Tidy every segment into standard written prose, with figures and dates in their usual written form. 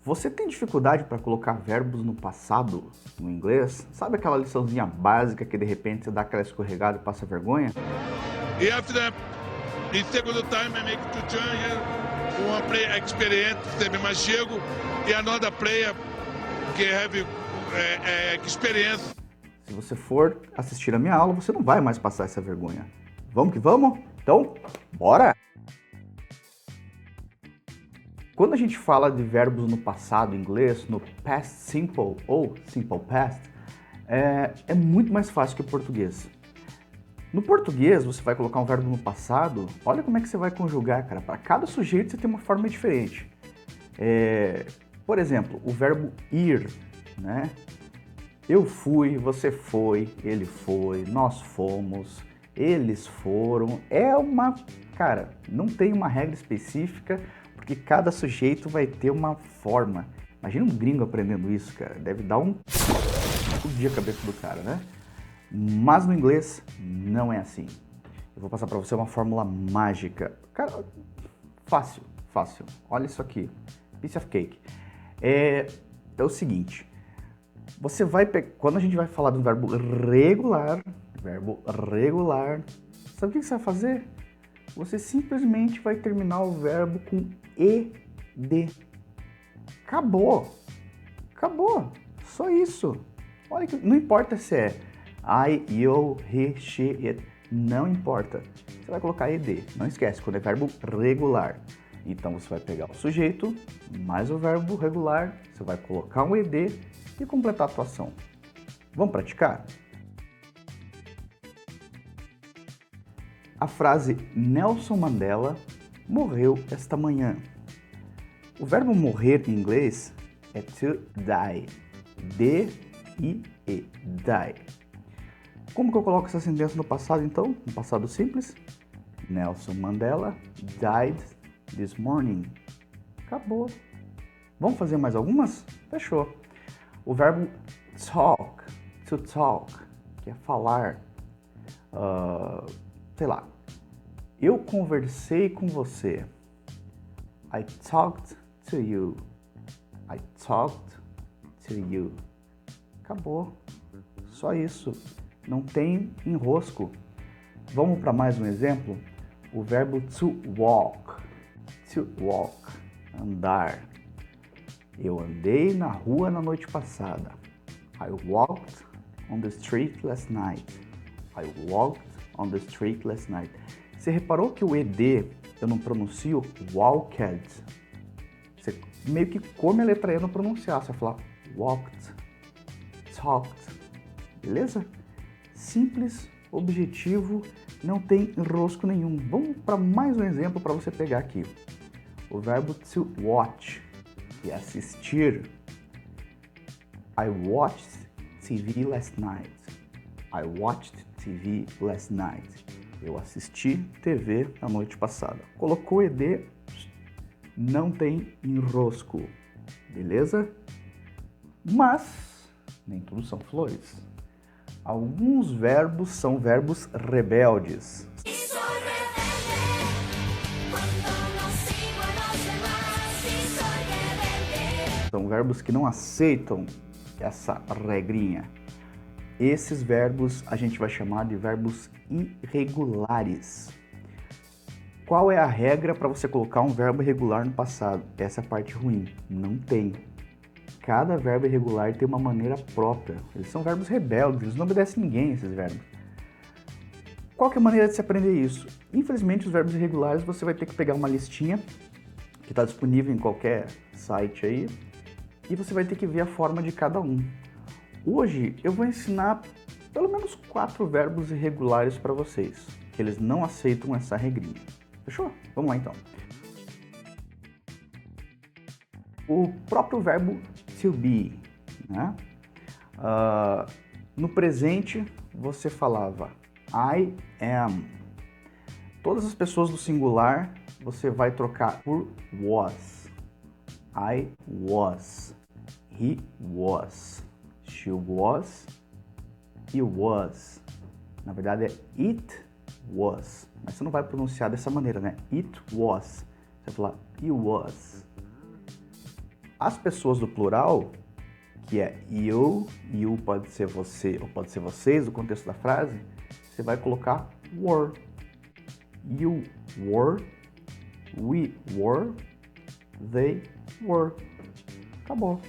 Você tem dificuldade para colocar verbos no passado no inglês? Sabe aquela liçãozinha básica que de repente você dá aquela escorregada e passa vergonha? E after that, in segundo time, I make two changes. One player experience, teve mais chego, e another player que have experience. Se você for assistir a minha aula, você não vai mais passar essa vergonha. Vamos que vamos? Então, bora! Quando a gente fala de verbos no passado em inglês, no past simple ou simple past, é muito mais fácil que o português. No português, você vai colocar um verbo no passado, olha como é que você vai conjugar, cara. Para cada sujeito você tem uma forma diferente. Por exemplo, o verbo ir, né? Eu fui, você foi, ele foi, nós fomos, eles foram. Cara, não tem uma regra específica, porque cada sujeito vai ter uma forma. Imagina um gringo aprendendo isso, cara. Deve dar explodir a cabeça do cara, né? Mas no inglês não é assim. Eu vou passar para você uma fórmula mágica. Cara, fácil. Olha isso aqui. Piece of cake. É o seguinte. Você vai quando a gente vai falar de um verbo regular, sabe o que você vai fazer? Você simplesmente vai terminar o verbo com ed. Acabou. Só isso. Olha que não importa se é I, you, he, she, it. Não importa. Você vai colocar ed. Não esquece, quando é verbo regular. Então você vai pegar o sujeito mais o verbo regular, você vai colocar um ed e completar a atuação. Vamos praticar? A frase Nelson Mandela morreu esta manhã. O verbo morrer em inglês é to die. D-I-E. Die. Como que eu coloco essa sentença no passado, então? No passado simples. Nelson Mandela died this morning. Acabou. Vamos fazer mais algumas? Fechou. O verbo talk, to talk, que é falar. Sei lá. Eu conversei com você. I talked to you. I talked to you. Acabou. Só isso. Não tem enrosco. Vamos para mais um exemplo? O verbo to walk. To walk. Andar. Eu andei na rua na noite passada. I walked on the street last night. I walked on the street last night. Você reparou que o ed eu não pronuncio walked? Você meio que come a letra E não pronunciar. Você vai falar walked, talked. Beleza? Simples, objetivo, não tem enrosco nenhum. Vamos para mais um exemplo para você pegar aqui. O verbo to watch, que é assistir. I watched TV last night. I watched TV last night. Eu assisti TV na noite passada. Colocou ed, não tem enrosco. Beleza? Mas nem tudo são flores. Alguns verbos são verbos rebeldes. São verbos que não aceitam essa regrinha. Esses verbos a gente vai chamar de verbos irregulares. Qual é a regra para você colocar um verbo irregular no passado? Essa é a parte ruim. Não tem. Cada verbo irregular tem uma maneira própria. Eles são verbos rebeldes, eles não obedecem ninguém, esses verbos. Qual que é a maneira de se aprender isso? Infelizmente, os verbos irregulares você vai ter que pegar uma listinha que está disponível em qualquer site aí e você vai ter que ver a forma de cada um. Hoje eu vou ensinar pelo menos 4 verbos irregulares para vocês, que eles não aceitam essa regrinha. Fechou? Vamos lá então. O próprio verbo to be, né? No presente você falava I am. Todas as pessoas do singular você vai trocar por was. I was. He was. She was. He was. Na verdade é it was. Mas você não vai pronunciar dessa maneira, né? It was. Você vai falar he was. As pessoas do plural, que é you pode ser você ou pode ser vocês, no contexto da frase, você vai colocar were. You were, we were, they were. Acabou.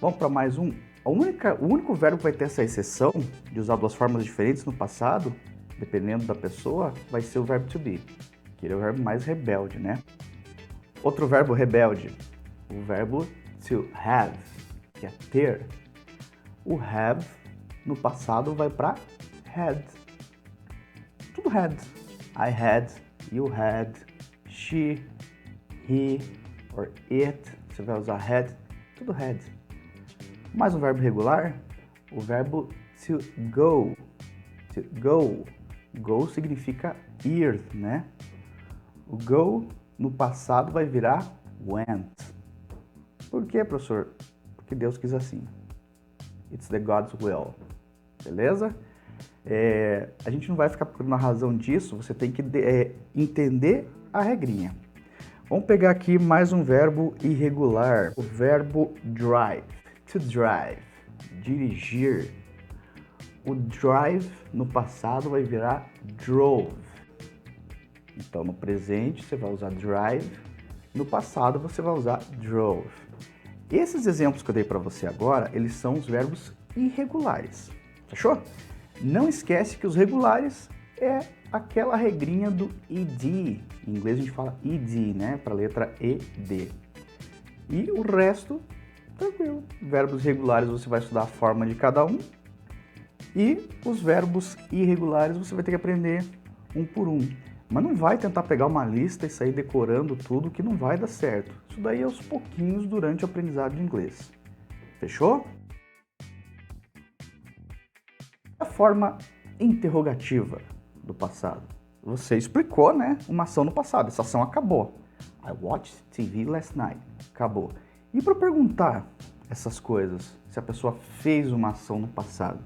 Vamos para mais um. O único verbo que vai ter essa exceção de usar duas formas diferentes no passado, dependendo da pessoa, vai ser o verbo to be, que ele é o verbo mais rebelde, né? Outro verbo rebelde, o verbo to have, que é ter. O have, no passado, vai para had. Tudo had. I had, you had, she, he, or it. Você vai usar had, tudo had. Mais um verbo regular, o verbo to go. To go. Go significa ir, né? O go no passado vai virar went. Por quê, professor? Porque Deus quis assim. It's the God's will. Beleza? A gente não vai ficar procurando a razão disso, você tem que entender a regrinha. Vamos pegar aqui mais um verbo irregular, o verbo drive. To drive, dirigir. O drive no passado vai virar drove. Então no presente você vai usar drive, no passado você vai usar drove. Esses exemplos que eu dei para você agora, eles são os verbos irregulares. Fechou? Não esquece que os regulares é aquela regrinha do ed. Em inglês a gente fala ed, né? Para a letra ed. E o resto, tranquilo. Verbos regulares você vai estudar a forma de cada um. E os verbos irregulares você vai ter que aprender um por um. Mas não vai tentar pegar uma lista e sair decorando tudo, que não vai dar certo. Isso daí é aos pouquinhos durante o aprendizado de inglês. Fechou? A forma interrogativa do passado. Você explicou, né? Uma ação no passado. Essa ação acabou. I watched TV last night. Acabou. E para perguntar essas coisas, se a pessoa fez uma ação no passado?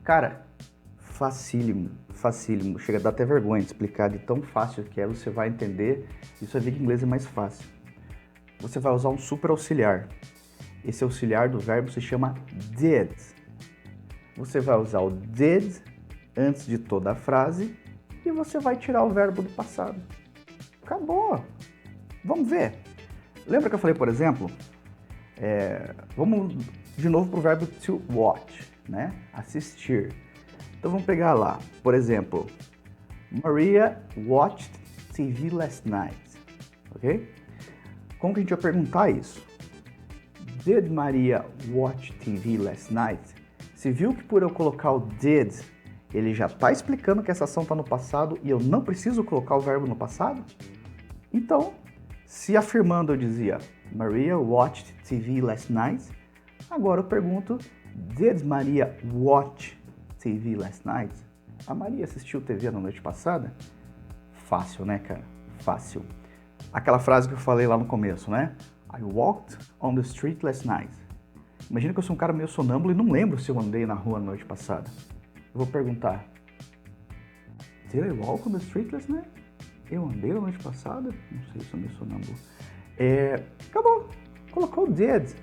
Cara, facílimo, facílimo. Chega a dar até vergonha de explicar de tão fácil que é. Você vai entender e você vai ver que em inglês é mais fácil. Você vai usar um super auxiliar. Esse auxiliar do verbo se chama did. Você vai usar o did antes de toda a frase e você vai tirar o verbo do passado. Acabou. Vamos ver. Lembra que eu falei, por exemplo, vamos de novo para o verbo to watch, né? Assistir. Então vamos pegar lá, por exemplo, Maria watched TV last night, ok? Como que a gente vai perguntar isso? Did Maria watch TV last night? Você viu que por eu colocar o did, ele já está explicando que essa ação está no passado e eu não preciso colocar o verbo no passado? Então, se afirmando eu dizia Maria watched TV last night, agora eu pergunto, did Maria watch TV last night? A Maria assistiu TV na noite passada? Fácil, né, cara? Fácil. Aquela frase que eu falei lá no começo, né? I walked on the street last night. Imagina que eu sou um cara meio sonâmbulo e não lembro se eu andei na rua na noite passada. Eu vou perguntar, did I walk on the street last night? Eu andei na noite passada? Não sei se eu meio sonâmbulo. Acabou. Colocou o did.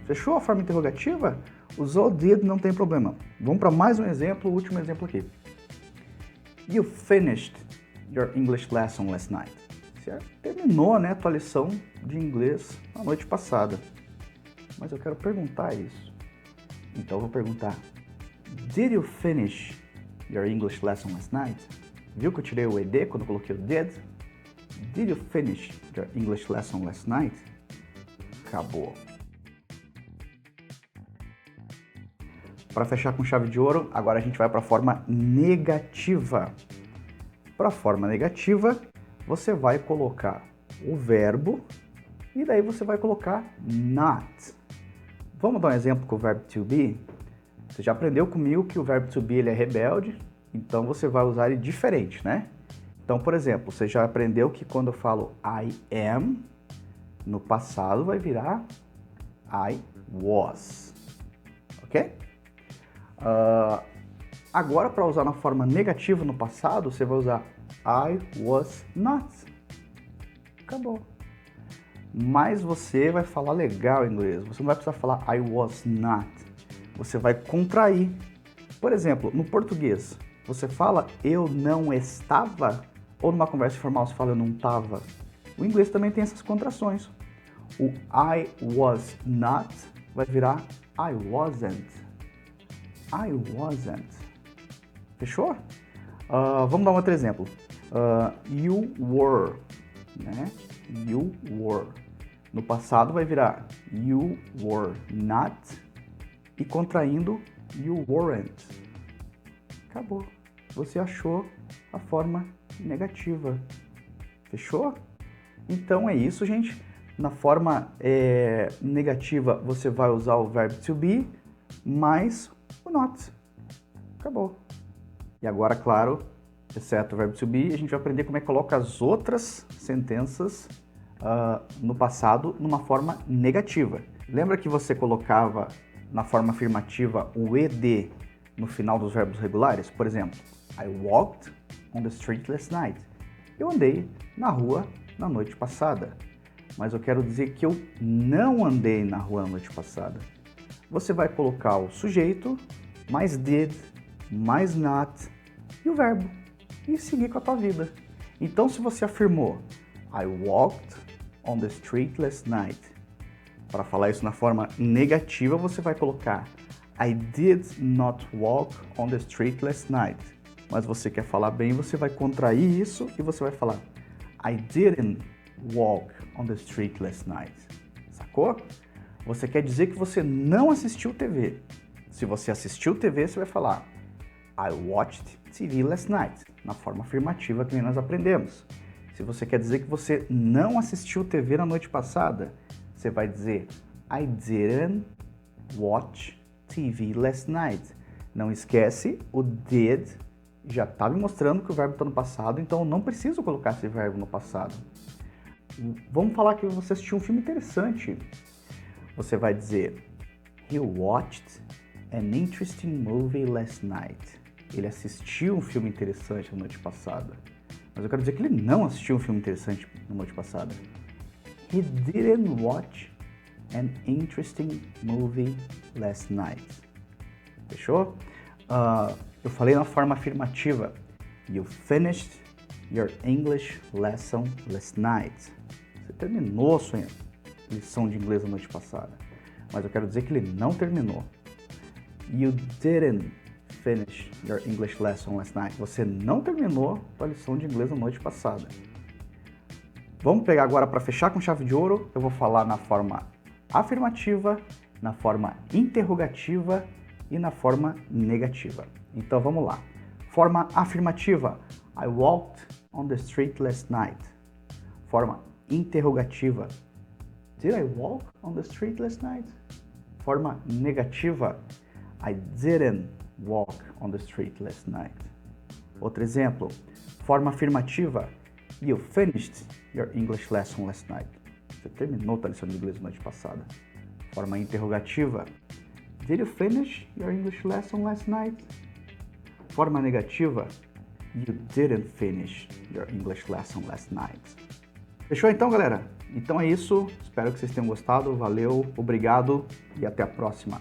Fechou a forma interrogativa? Usou did, não tem problema. Vamos para mais um exemplo, o último exemplo aqui. You finished your English lesson last night. Você terminou, né, a tua lição de inglês na noite passada. Mas eu quero perguntar isso. Então eu vou perguntar, did you finish your English lesson last night? Viu que eu tirei o ed quando eu coloquei o did? Did you finish your English lesson last night? Acabou. Para fechar com chave de ouro, agora a gente vai para a forma negativa. Para a forma negativa, você vai colocar o verbo e daí você vai colocar not. Vamos dar um exemplo com o verbo to be? Você já aprendeu comigo que o verbo to be ele é rebelde, então você vai usar ele diferente, né? Então, por exemplo, você já aprendeu que quando eu falo I am, no passado vai virar I was, ok? Agora, para usar na forma negativa no passado, você vai usar I was not. Acabou. mais você vai falar legal inglês. Você não vai precisar falar I was not. Você vai contrair. Por exemplo, no português, você fala eu não estava? Ou numa conversa informal você fala eu não estava? O inglês também tem essas contrações. O I was not vai virar I wasn't. I wasn't. Fechou? Vamos dar um outro exemplo. You were, né? You were. No passado vai virar you were not e contraindo you weren't. Acabou. Você achou a forma negativa. Fechou? Então é isso, gente. Na forma negativa você vai usar o verbo to be mais o not. Acabou. E agora, claro, exceto o verbo to be, a gente vai aprender como é que coloca as outras sentenças no passado numa forma negativa. Lembra que você colocava na forma afirmativa o ed no final dos verbos regulares? Por exemplo, I walked on the street last night. Eu andei na rua na noite passada. Mas eu quero dizer que eu não andei na rua na noite passada. Você vai colocar o sujeito, mais did, mais not e o verbo. E seguir com a tua vida. Então, se você afirmou I walked on the street last night. Para falar isso na forma negativa, você vai colocar I did not walk on the street last night. Mas você quer falar bem, você vai contrair isso e você vai falar I didn't walk on the street last night. Sacou? Você quer dizer que você não assistiu TV. Se você assistiu TV, você vai falar I watched TV last night, na forma afirmativa que nós aprendemos. Se você quer dizer que você não assistiu TV na noite passada, você vai dizer I didn't watch TV last night. Não esquece, o did já está me mostrando que o verbo está no passado, então eu não preciso colocar esse verbo no passado. Vamos falar que você assistiu um filme interessante. Você vai dizer He watched an interesting movie last night. Ele assistiu um filme interessante na noite passada. Mas eu quero dizer que ele não assistiu um filme interessante na noite passada. He didn't watch an interesting movie last night. Fechou? Eu falei na forma afirmativa. You finished your English lesson last night. Você terminou a sua lição de inglês na noite passada. Mas eu quero dizer que ele não terminou. You didn't finish your English lesson last night. Você não terminou a lição de inglês na noite passada. Vamos pegar agora para fechar com chave de ouro. Eu vou falar na forma afirmativa, na forma interrogativa e na forma negativa. Então vamos lá. Forma afirmativa. I walked on the street last night. Forma interrogativa. Did I walk on the street last night? Forma negativa. I didn't walk on the street last night. Outro exemplo. Forma afirmativa. You finished your English lesson last night. Você terminou a lição de inglês na noite passada. Forma interrogativa. Did you finish your English lesson last night? Forma negativa. You didn't finish your English lesson last night. Fechou então, galera? Então é isso. Espero que vocês tenham gostado. Valeu, obrigado e até a próxima.